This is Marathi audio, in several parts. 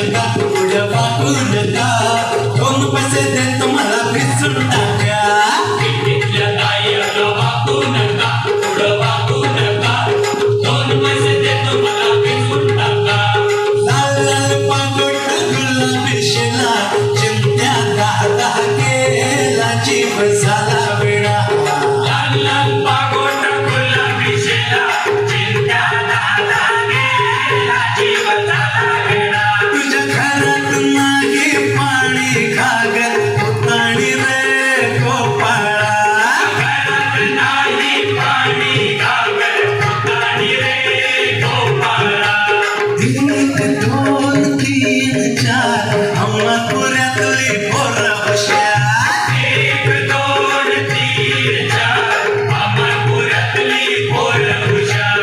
नका पुढं वाकू नका 2 पैसे देतो मला भिजून टाका इथल्या ताईला वाकू नका पुढं वाकू नका 2 पैसे देतो मला भिजून टाका लाल लाल पागोट गुलाबी शेला चिमट्या दादा केला जीव झाला वेडा लाल लाल पागोट गुलाबी शेला चिंता दादा गेला जीव झाला वेडा तुझ्या घरात मागे पाणी घागर उताणी रे गोपाळा घरात नाही पाणी घागर उताणी रे गोपाळा 1 2 3 4 अम्मा पुऱ्यातली पोरं हुशार 1 2 3 4 अमरपुरातली पोरं हुशार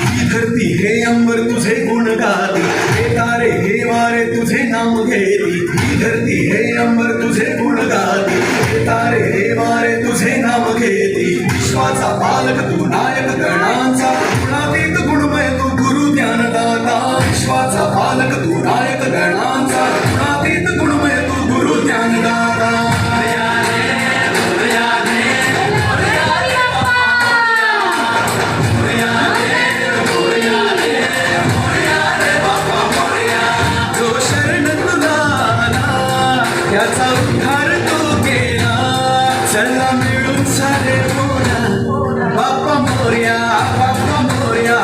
ही धरती हे अंबर तुझे गुण गाती हे तारे हे वारे तुझे नाम घेती ही धरती हे अंबर तुझे गुण गाती हे तारे हे वारे तुझे नाम घेती विश्वाचा पालक तू नायक गणांचा गुणातीत गुणमय तू गुरु ज्ञानदाता विश्वाचा पालक तू नायक गणांचा गुणातीत गुणमय तू गुरु ज्ञानदाता जो शरण तुला आला त्याचा उद्धार तू केला चला मिळून सारे बोला बाप्पा मोरया बाप्पा मोरया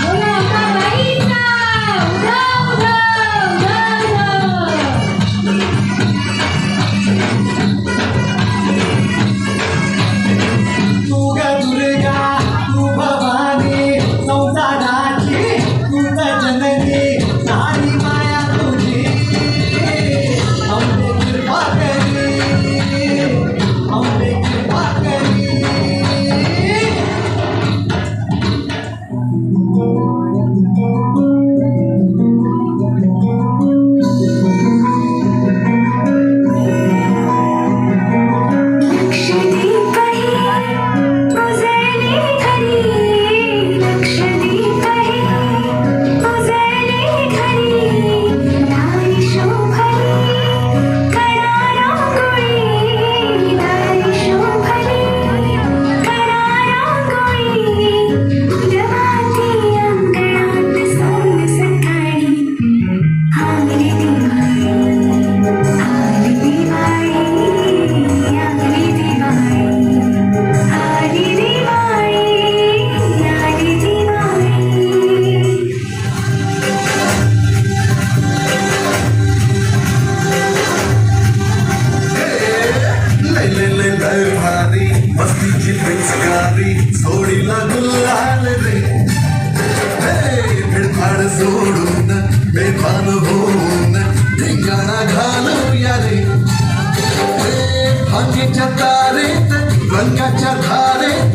बोला बाईचा उडा तू ग दुर्गा तू भवानी संसाराची तू ग जननी सारी माया तुझी आमची कृपा करी आमची कृपा करी मस्तीची पेचकारी सोडीला गुलाल रे फिडफाड सोडून बेभान होऊन धिंगाणा घालूया रे भांगेच्या तारेत रंगाच्या धारेत